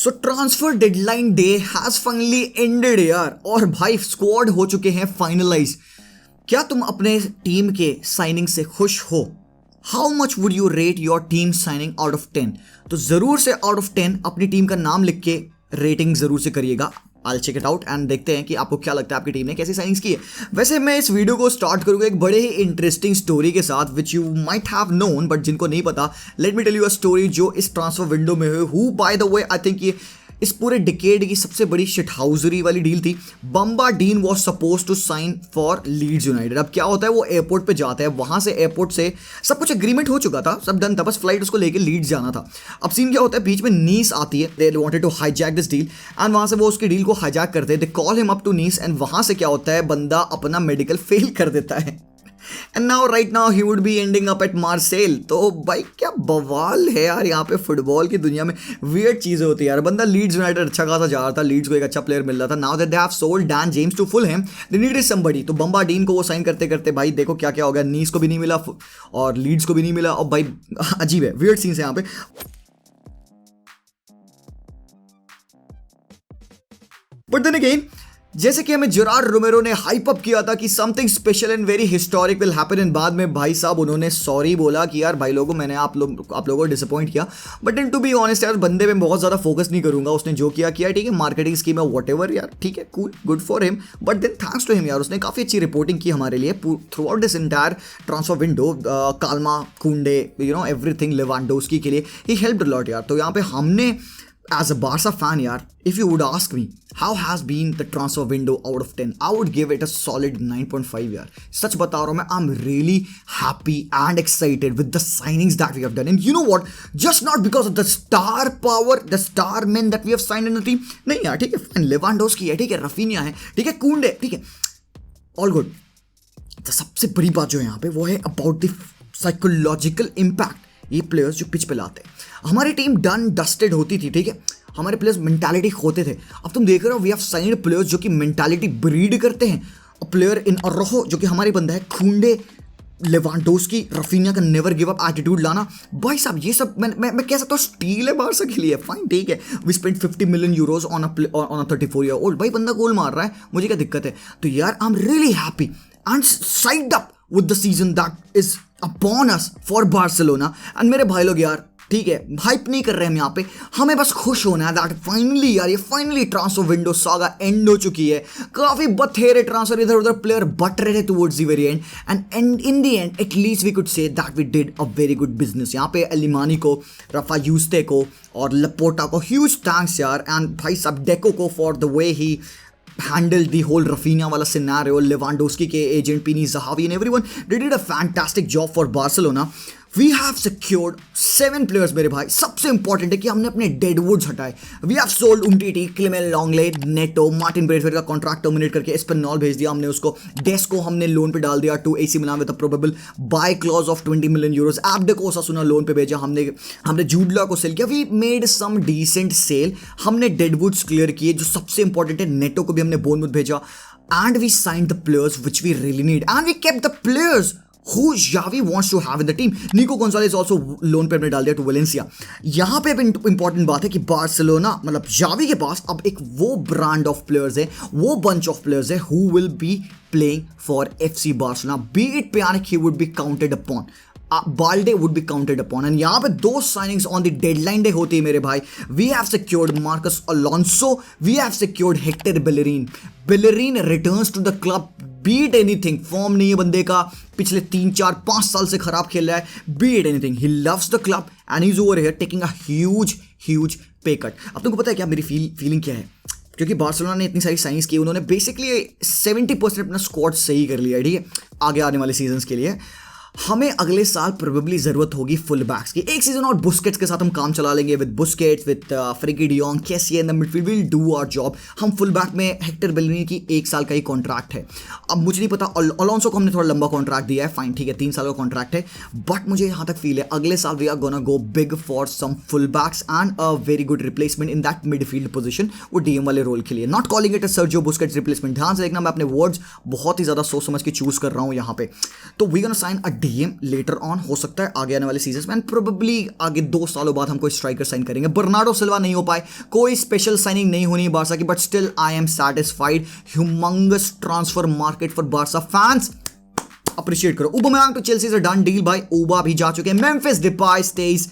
So transfer deadline day has finally ended यार, और भाई स्क्वाड हो चुके हैं फाइनलाइज। क्या तुम अपने टीम के साइनिंग से खुश हो? How much would you rate your team signing out of 10? तो जरूर से आउट ऑफ 10 अपनी टीम का नाम लिख के रेटिंग जरूर से करिएगा। I'll check it out and देखते हैं कि आपको क्या लगता है आपकी टीम ने कैसी साइनिंग्स की है। वैसे मैं इस वीडियो को स्टार्ट करूंगा एक बड़े ही इंटरेस्टिंग स्टोरी के साथ which you might have known, but जिनको नहीं पता, let me tell you a story जो इस ट्रांसफर विंडो में हुई। Huh by the way I think ये इस पूरे डिकेड की सबसे बड़ी शिटहाउजरी वाली डील थी। Bamba Dieng was supposed to sign for Leeds United. अब क्या होता है, वो एयरपोर्ट पे जाता है, वहां से एयरपोर्ट से सब कुछ एग्रीमेंट हो चुका था, सब डन था, बस फ्लाइट उसको लेके लीड्स जाना था। अब सीन क्या होता है, बीच में नीस आती है, they wanted to hijack this deal and वहां से वो उसकी डील को हाईजैक करते हैं। They call him up to Nice and वहां से क्या होता है, बंदा अपना मेडिकल फेल कर देता है and now right now he would be ending up at Marcel. तो भाई क्या बवाल है यार, यहाँ पे फुटबॉल की दुनिया में वियर्ड चीजें होती है यार। बंदा लीड्स यूनाइटेड अच्छा खासा जा रहा था, लीड्स को एक अच्छा प्लेयर मिल रहा था। Now that they have sold Dan James to Fulham, they needed somebody. तो बम्बा डीन को वो साइन करते करते भाई देखो क्या क्या हो गया, नीस को भी नहीं मिला और लीड्स को भी नहीं मिला। और भाई अजीब है, वियर्ड सीन्स है यहाँ पे। बट देन अगेन, जैसे कि हमें जेरार्ड रोमेरो ने हाइप अप किया था कि something special and very historic will happen in, बाद में भाई साहब उन्होंने सॉरी बोला कि यार भाई लोगों मैंने आप लोगों को डिसअपॉइंट किया। But in to be honest यार, बंदे पे बहुत ज़्यादा फोकस नहीं करूंगा, उसने जो किया ठीक है, मार्केटिंग स्कीम है व्हाटएवर यार, ठीक है, cool, good for him. But then thanks to him यार, उसने काफ़ी अच्छी रिपोर्टिंग की हमारे लिए throughout this entire transfer window. काल्मा, Kounde, you know everything, Lewandowski के लिए ही हेल्प्ड लॉट यार। तो यहाँ पे हमने as a Barca fan यार, if you would ask me how has been the transfer window out of 10, I would give it a solid 9.5 यार। सच बता रहा हूँ मैं, I'm really happy and excited with the signings that we have done, and you know what, just not because of the star power, the star men that we have signed in the team, नहीं यार, ठीक है, fine, Lewandowski है, ठीक है, Raphinha है, ठीक है, कुंडे, ठीक है, all good। तो सबसे बड़ी बात जो है यहाँ पे वो है about the psychological impact ये प्लेयर्स जो पिच पे लाते हैं। हमारी टीम डन डस्टेड होती थी, ठीक है, हमारे प्लेयर्स मेंटालिटी खोते थे। अब तुम देख रहे हो वी हैव साइंड प्लेयर्स जो कि मेंटालिटी ब्रीड करते हैं। प्लेयर इन अरोहो जो कि हमारी बंदा है, खुंडे, लेवांडोस्की, रफीनिया का नेवर गिव अप एटीट्यूड लाना, भाई साहब ये सब मैं कह सकता हूँ स्टील है बारसा के लिए, फाइन, ठीक है। We spend 50 million euros on a 34 year old, भाई बंदा गोल मार रहा है, मुझे क्या दिक्कत है। तो यार I am really happy and side up with the season that is upon us for Barcelona. And मेरे भाई लोग यार, ठीक है, हाइप नहीं कर रहे हैं यहाँ पे, हमें बस खुश होना है दैट फाइनली यार, ये finally transfer window saga and हो चुकी है। काफी बथेरे ट्रांसफर इधर उधर प्लेयर बट रहे थे towards the very end, and in the end at least we could say that we did a very good business. यहाँ पे एलिमानी को, रफा यूस्ते को और लपोटा को ह्यूज थैंक्स यार, एंड भाई साहब डेको को for the way he handled the whole Rafinha wala scenario, Lewandowski के agent Pini Zahavi and everyone, they did a fantastic job for Barcelona. We have secured 7 players मेरे भाई। सबसे important है कि हमने अपने डेडवुड्स हटाए। We have sold Umtiti, Clement Lenglet, Neto, Martin Braithwaite का कॉन्ट्रैक्ट टर्मिनेट करके एस्पेनॉल भेज दिया हमने उसको। डेस को हमने लोन पे डाल दिया to AC Milan with a probable buy clause of 20 million euros. Abde को ओसासुना लोन पे भेजा हमने जूडला को सेल किया। We made some decent sell, हमने डेडवुड्स क्लियर किए। जो सबसे इंपॉर्टेंट है, नेटो को भी हमने बोर्नमूथ भेजा and we signed the players which we really need and we kept the players who Xavi wants to have in the team. Nico Gonzalez also loan पे हमने डाल दिया टू वेलेंसिया। यहाँ पे इंपॉर्टेंट बात है कि बार्सिलोना मतलब Xavi के पास अब एक वो ब्रांड ऑफ प्लेयर्स है, वो बंच ऑफ प्लेयर्स है who will be playing for FC Barcelona. Be it Pjanic, he would be counted upon. Balde would be counted upon. And यहाँ पे 2 signings on the deadline day होती है मेरे भाई। We have secured Marcos Alonso, we have secured Hector Bellerin. Bellerin returns to the club. Beat anything, form नहीं है बंदे का, पिछले 3-4-5 साल से खराब खेल रहा है, beat anything, he loves the club and is over here taking a huge pay cut. अब तुमको पता है क्या मेरी फीलिंग क्या है, क्योंकि बार्सिलोना ने इतनी सारी साइंस की, उन्होंने बेसिकली 70% अपना स्क्वाड सही कर लिया है, ठीक है, आगे आने वाले सीजन्स के लिए। हमें अगले साल प्रोबेबली जरूरत होगी फुल बैक्स की। एक सीजन और बुस्केट्स के साथ हम काम चला लेंगे, with Busquets, with Frenkie de Jong, Kessie in the midfield, will do our job. हम फुल बैक में हेक्टर बेलेरिन की 1 साल का ही कॉन्ट्रैक्ट है। अब मुझे नहीं पता, अलोंसो को हमने थोड़ा लंबा कॉन्ट्रैक्ट दिया है, फाइन, ठीक है, 3 साल का कॉन्ट्रैक्ट है, बट मुझे यहाँ तक फील है अगले साल we are gonna go big for some full backs and a very good replacement in that midfield position, वो डीएम वाले रोल के लिए। Not calling it a Sergio Busquets replacement, ध्यान से देखना, मैं अपने वर्ड्स बहुत ही ज्यादा सोच समझ के चूज कर रहा हूँ यहाँ पे। तो we gonna sign a DM later on, हो सकता है आगे आने वाले सीजन में, एंड प्रोबेबली आगे 2 सालों बाद हम कोई स्ट्राइकर साइन करेंगे। बर्नार्डो सिल्वा नहीं हो पाए, कोई स्पेशल साइनिंग नहीं होनी बारसा की, but still I am satisfied. Humongous transfer market for Barca fans, appreciate करो। Aubameyang to Chelsea is a done deal भाई, ओबा भी जा चुके हैं। Memphis Depay stays.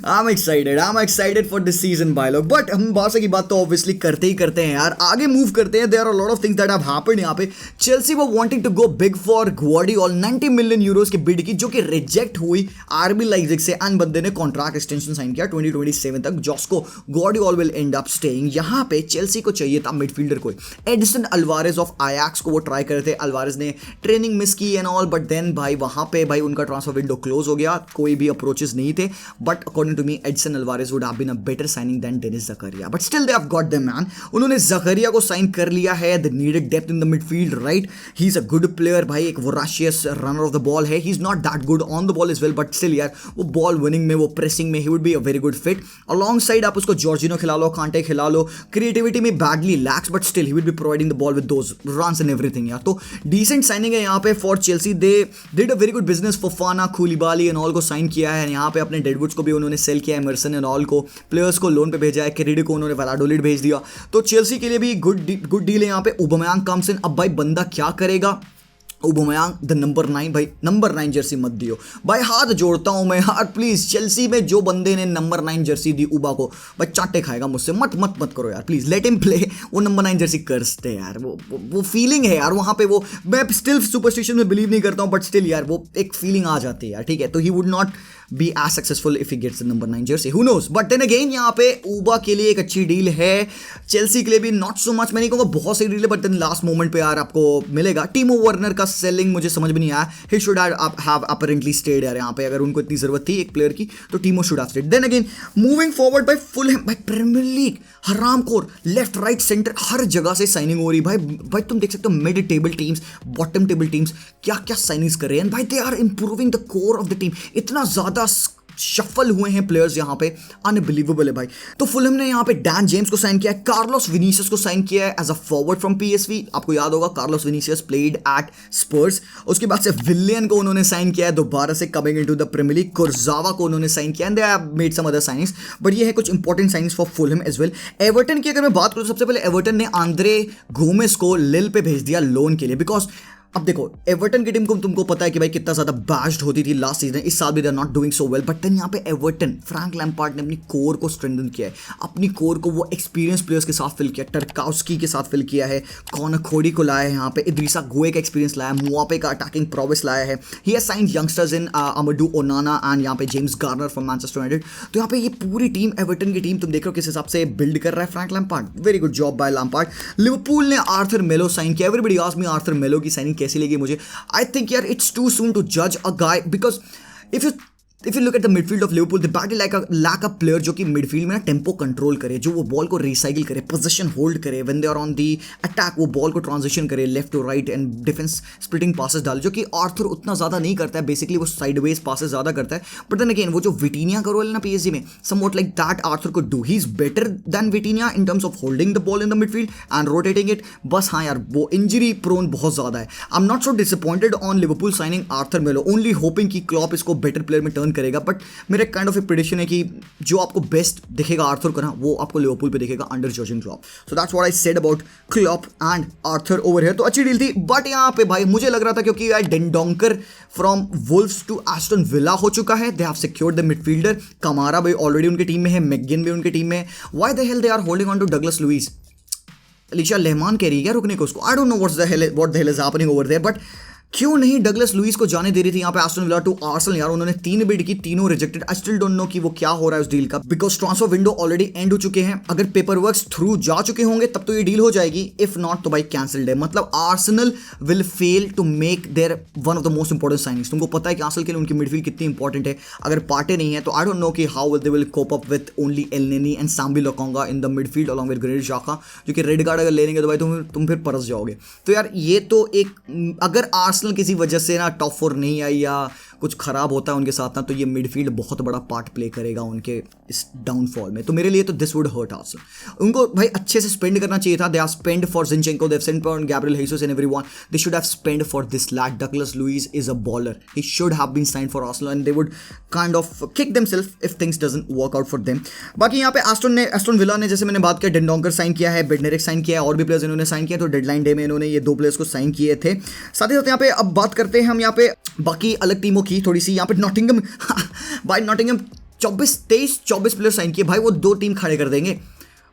I'm excited for this season भाई लोग। बट हम बारसा की बात तो ऑब्वियसली करते ही करते हैं यार, आगे मूव करते हैं। There are lot of things that have happened यहाँ पे। चेल्सी वो wanting to go big for Gvardiol, 90 million euros की बिड की, जो कि रिजेक्ट हुई आरबी लाइप्जिग से, एंड बंदे ने कॉन्ट्रैक्ट एक्सटेंशन साइन किया 2027 तक। Josko Gvardiol will end up staying. यहाँ पे चेल्सी को चाहिए था मिडफील्डर कोई। एडिसन अल्वारेज ऑफ आयाक्स को वो ट्राई कर रहे थे, अल्वारेज ने ट्रेनिंग मिस की एंड ऑल, बट देन भाई वहाँ पे भाई उनका ट्रांसफर विंडो क्लोज हो गया, कोई भी अप्रोचेस नहीं थे। But according to me, Edson Alvarez would have been a better signing than Denis Zakaria. But still, they have got them, man. उन्होंने Zakaria को साइन कर लिया है. They needed depth in the midfield, right? He's a good player, भाई, एक voracious runner of the ball है. He's not that good on the ball as well, but still यार, वो ball winning में, वो pressing में, he would be a very good fit. Alongside आप उसको Jorginho खिला लो, Kante खिला लो. Creativity में badly lacks, but still he would be providing the ball with those runs and everything यार. तो decent signing है यहाँ पे for Chelsea. They did a very good business. Fofana, Koulibaly and all को sign किया है. यहाँ पे अपने डेडवुड्स को भी उन्होंने सेल किया है, एमरसन एंड ऑल को, प्लेयर्स को लोन पे भेजा है, केरेडी को उन्होंने वैलाडोलिड भेज दिया। तो चेल्सी के लिए भी गुड डील है यहाँ पे। Aubameyang comes in. अब भाई बंदा क्या करेगा? ओबामेयांग द नंबर 9 भाई, नंबर 9 जर्सी मत दियो भाई, हाथ जोड़ता हूं मैं यार, प्लीज। चेल्सी में जो बंदे ने नंबर 9 जर्सी दी उबा को, भाई चाटे खाएगा मुझसे। मत करो यार प्लीज, लेट हिम प्ले। वो नंबर 9 जर्सी करते यार, वो फीलिंग है यार वहां पे। वो मैं स्टिल सुपरस्टिशन में बिलीव नहीं करता हूं, बट स्टिल यार वो एक फीलिंग आ जाती है यार, ठीक है। तो he would not be as successful if he gets the number 9 jersey, who knows. But then again यहाँ पे उबा के लिए एक अच्छी डील है, चेल्सी के लिए भी नॉट सो मच, मैं नहीं कहूँगा बहुत सही डील है, बट देन लास्ट मोमेंट पे यार आपको मिलेगा। टिमो वर्नर का सेलिंग मुझे समझ में नहीं आया। He should have apparently stayed यार यहाँ पे, अगर उनको इतनी जरूरत थी एक प्लेयर की, तो Timo should have stayed. Then again moving forward by Fulham, भाई प्रीमियर लीग हरामखोर, लेफ्ट राइट सेंटर हर जगह से साइनिंग हो रही भाई तुम देख सकते हो mid table teams, bottom table teams क्या क्या साइनिंग्स कर रहे हैं भाई। They are improving the core of the team. इतना ज्यादा शफल हुए हैं प्लेयर्स यहाँ पे, अनबिलीवेबल है भाई। तो फुलहम ने यहाँ पे डैन जेम्स को साइन किया है, कार्लोस विनीसियस को साइन किया है as a forward from PSV. आपको याद होगा Carlos Vinicius played at Spurs. उसके बाद से विलियन को उन्होंने साइन किया है दोबारा से, coming into the Premier League. Kurzawa को उन्होंने साइन किया, and they have made some other signings, but ये है कुछ important signings for Fulham as well. Everton की अगर मैं बात करूँ, सबसे पहले एवर्टन ने आंद्रे गोमेस को लिल पे भेज दिया लोन के लिए, बिकॉज अब देखो एवर्टन की टीम को तुमको पता है कि भाई कितना ज्यादा बैश्ड होती थी लास्ट सीजन। इस साल भी they are not doing so well, but then यहाँ पे एवर्टन, फ्रैंक लैम्पार्ड ने अपनी कोर को स्ट्रेंथन किया है, अपनी कोर को वो एक्सपीरियंस प्लेयर्स के साथ फिल किया, टर्काउस्की के साथ फिल किया है, कॉनर खोडी को लाया है यहाँ पे, इद्रिसा गोए का एक्सपीरियंस लाया है, मुआपे का अटैकिंग प्रोवेस लाया है। He has signed youngsters in Amadou Onana and यहाँ पे James Garner from Manchester United. तो यहाँ पे ये पूरी टीम, एवर्टन की टीम तुम देख रहे हो किस हिसाब से बिल्ड कर रहा है Frank Lampard. Very good job by Lampard. Liverpool ने आर्थर मेलो साइन किया। एवरीबॉडी आस्क्ड मी आर्थर मेलो की साइनिंग कैसी लगी मुझे। I think yeah, it's too soon to judge a guy, because if you look at the midfield of Liverpool, they badly lack a player जो कि midfield में ना टेम्पो कंट्रोल करे, जो वो बॉल को रिसाइकिल करे, पोजीशन होल्ड करे, when they are on the attack वो बॉल को ट्रांजिशन करे left to right and defence splitting passes डाले, जो कि आर्थर उतना ज़्यादा नहीं करता है। बेसिकली वो साइडवेज पासेस ज़्यादा करता है। बट देन अगेन वो जो विटीनिया का रोल है ना पीएसजी में, somewhat like that Arthur could do. He is better than विटीनिया in terms of holding the ball in the midfield and rotating it. बस हाँ यार, वो इंजरी प्रोन बहुत ज़्यादा है। I am not so disappointed on Liverpool signing Arthur मेलो, only hopping कि Klopp इसको बेटर प्लेयर में टर्न करेगा। बट मेरा काइंड ऑफ ए प्रेडिक्शन है कि जो आपको बेस्ट दिखेगा आर्थर को ना, वो आपको लिवरपूल पे दिखेगा under जॉर्जन Klopp. So that's what I said about Klopp and Arthur over here. तो अच्छी डील थी, बट यहाँ पे भाई मुझे लग रहा था क्योंकि यार Dendoncker from Wolves to Aston Villa हो चुका है, they have secured the midfielder. Kamara भाई ऑलरेडी उनकी टीम में है, मैकगिन भी उनकी टीम में है। Why the hell they are holding on to Douglas Luiz? Alisha Rahman कह रही है क्या रुकने को उसको? I don't know what the hell is happening over there, but क्यों नहीं डगलस लुइस को जाने दे रही थी यहाँ पे एस्टन विला टू आर्सेनल। यार उन्होंने 3 बिड की, तीनों rejected. I still don't know कि वो क्या हो रहा है उस डील का, because transfer window already and हो चुके हैं। अगर पेपर वर्क्स थ्रू जा चुके होंगे तब तो ये डील हो जाएगी, इफ नॉट तो भाई कैंसिल्ड है। मतलब Arsenal will fail to make their one of the most important signings. तुमको पता है कि आर्सेनल के लिए उनकी मिडफील्ड कितनी इंपॉर्टेंट है। अगर पार्टे नहीं है तो आई डोंट नो कि how they will cope up with only Elneny and Sambi Lokonga in the midfield along with Granit Xhaka, जो कि रेड कार्ड अगर ले लेंगे तो भाई तुम फिर परस जाओगे। तो यार ये तो एक, अगर आर्सेनल किसी वजह से टॉप 4 नहीं आई या कुछ खराब होता है उनके साथ ना, तो ये मिडफील्ड बहुत बड़ा पार्ट प्ले करेगा उनके इस डाउनफॉल में। तो मेरे लिए तो दिस वुड हर्ट आल्सो। उनको भाई अच्छे से स्पेंड करना चाहिए था। They are spend for Zinchenko, they have spent for Gabriel Jesus and everyone. They should have spend for this lad. Douglas Luiz is a baller, he should have been signed for Arsenal and they would kind of kick themselves if things doesn't work out for them. बाकी यहाँ पे Aston villa ने, जैसे मैंने बात किया, डेंडोंकर sign किया है, बेडनेरिक साइन किया है, और भी प्लेयर्स इन्होंने साइन किया। तो डेडलाइन डे में इन्होंने ये 2 प्लेयर्स को साइन किए थे। साथ ही साथ यहाँ पे अब बात करते हैं हम यहाँ पे बाकी अलग टीमों की थोड़ी सी। यहाँ पे नॉटिंघम भाई नॉटिंघम 24 प्लेयर साइन किए भाई, वो 2 टीम खड़े कर देंगे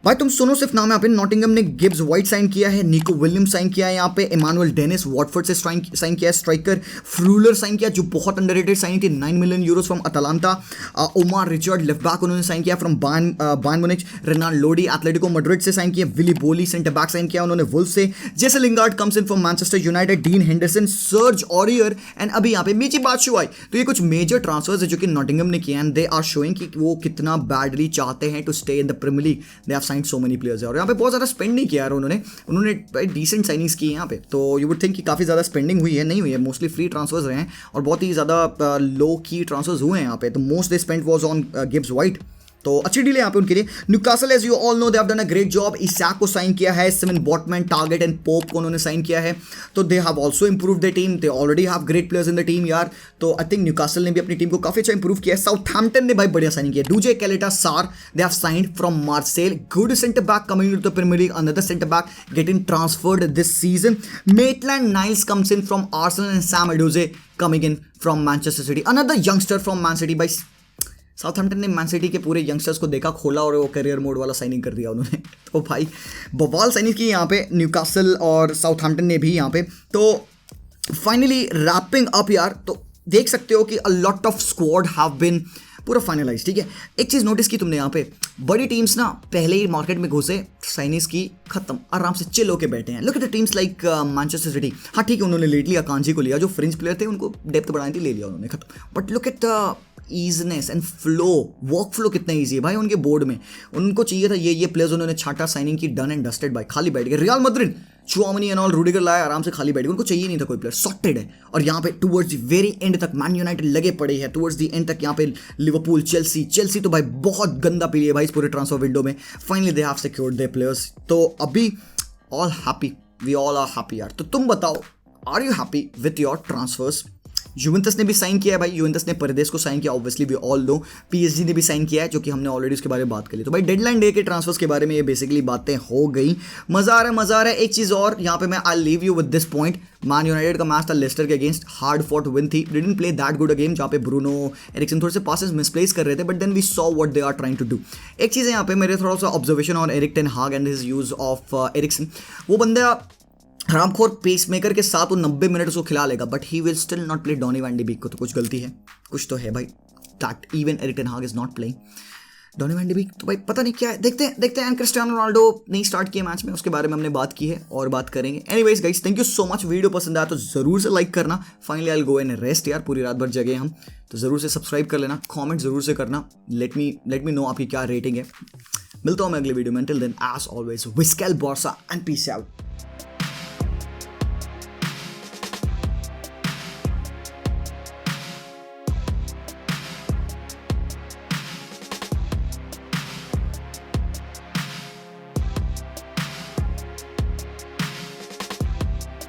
भाई। तुम सुनो सिर्फ नाम है यहाँ पे। नॉटिंघम ने गिब्स व्हाइट साइन किया है, निको विलियम्स साइन किया है, यहाँ पे इमानुएल डेनिस वॉटफोर्ड से साइन किया है, स्ट्राइकर फ्रूलर साइन किया जो बहुत अंडररेटेड साइन थी, 9 million euros from Atalanta. Omar Richard left back उन्होंने साइन किया from Bayern Munich. Renan Lodi Atletico Madrid से साइन किया। Willy Boly centre back sign किया उन्होंने वुल्फ से। Jesse Lingard comes in from Manchester United. Dean Henderson, Serge Aurier and अभी यहाँ पे मिची बात्शुआई। तो ये कुछ मेजर ट्रांसफर्स है जो कि नॉटिंघम ने किया एंड दे आर शोइंग कि वो कितना बैडली चाहते हैं to stay in the Premier League. They have signed so many players. और यहाँ पे बहुत ज़्यादा स्पेंड नहीं किया यार उन्होंने डिसेंट साइनिंग्स की यहाँ पे। तो यू वुड थिंक कि काफ़ी ज़्यादा स्पेंडिंग हुई है, नहीं हुई है। मोस्टली फ्री ट्रांसफर्स रहे हैं और बहुत ही ज़्यादा लो की ट्रांसफर्स हुए हैं यहाँ पे। तो most they spend was on Gibbs White. तो अच्छी डील है यहाँ पे उनके लिए। Newcastle as you all know they have done a great job. Isak को साइन किया है, Sven Botman, target and Pope को उन्होंने साइन किया है। तो they have also improved the team. They already have great players in the team यार। तो आई थिंक न्यूकासल ने भी अपनी टीम को काफी अच्छा इंप्रूव किया है। साउथहैम्पटन ने भाई बढ़िया साइनिंग किया। Duje Caleta Car they have signed from Marseille. Good centre back coming to the Premier League, another centre back getting transferred this season. Maitland Niles comes in from Arsenal and Sam Edozie coming in from Manchester City, another youngster from Man City. भाई Southampton ने Man City के पूरे youngsters को देखा, खोला और वो career mode वाला साइनिंग कर दिया उन्होंने। तो भाई बवाल साइनिंग की यहाँ पे न्यूकासल और साउथहैम्पटन ने भी यहाँ पे। तो फाइनली रैपिंग अप यार, तो देख सकते हो कि a lot of squad have been पूरा फाइनलाइज। ठीक है, एक चीज़ नोटिस की तुमने यहाँ पे, बड़ी टीम्स ना पहले ही मार्केट में घुसे, साइनिंग्स की खत्म, आराम से चिल होके बैठे हैं। Look at the teams like Manchester city. हाँ ठीक है, उन्होंने लेट लिया, कांजी को लिया, जो फ्रिंज प्लेयर थे उनको डेप्थ बढ़ानी थी, ले लिया उन्होंने, खत्म। But look at easiness and flow, work flow कितना ईजी है भाई उनके बोर्ड में। उनको चाहिए था ये प्लेयर्स, उन्होंने छाटा, साइनिंग की, डन एंड डस्टेड भाई, खाली बैठ गए। Real Madrid चुआमनी and all, Rudiger लाया, आराम से खाली बैठ गए, उनको चाहिए नहीं था कोई प्लेयर, सॉर्टेड है। और यहाँ पे टुवर्ड्स द वेरी एंड तक मैन यूनाइटेड लगे पड़े हैं, टुवर्ड्स द एंड तक यहाँ पे लिवरपूल, चेल्सी तो भाई बहुत गंदा पी है भाई इस पूरे ट्रांसफर विंडो में। Finally they have secured their players. तो अभी all happy, we all are happy यार। तो तुम बताओ, are you happy with your transfers? Juventus ने भी साइन किया है भाई, यूवेंटस ने परदेस को साइन किया, obviously we all know. PSG ने भी साइन किया है, जो कि हमने ऑलरेडी उसके बारे में बात कर ली। तो भाई डेडलाइन डे के ट्रांसफर्स के बारे में ये बेसिकली बातें हो गई। मजा आ रहा है। एक चीज़ और यहाँ पे मैं I leave you with this point. Man United का मैच था लेस्टर के अगेंस्ट, हार्ड फॉट विन थी। Didn't play that good a game, जहाँ पे ब्रूनो एरिक्सन थोड़े से पासेस मिसप्लेस कर रहे थे, but then we saw what they are trying to do. एक चीज़ है यहाँ पे मेरे थोड़ा सा observation on Erik ten Hag and his use of Eriksen. वो बंदा हरामखोर पेस मेकर के साथ वो 90 मिनट उसको खिला लेगा, but he will still not play Donny van de Beek को। तो कुछ गलती है, कुछ तो है भाई, that even Erik ten Hag is not playing Donny van de Beek. तो भाई पता नहीं क्या है, देखते हैं। क्रिस्टियानो रोनाल्डो नहीं स्टार्ट किया मैच में, उसके बारे में हमने बात की है और बात करेंगे। Anyways guys, thank you so much. Video पसंद आया तो जरूर से लाइक करना। Finally I will go and rest यार, पूरी रात भर जगे हम, तो जरूर से सब्सक्राइब कर लेना, कमेंट जरूर से करना, लेट मी नो आपकी क्या रेटिंग है। मिलता हूँ मैं अगले वीडियो में। टिल देन एज ऑलवेज, विस्केल बॉर्सा एंड पीस आउट।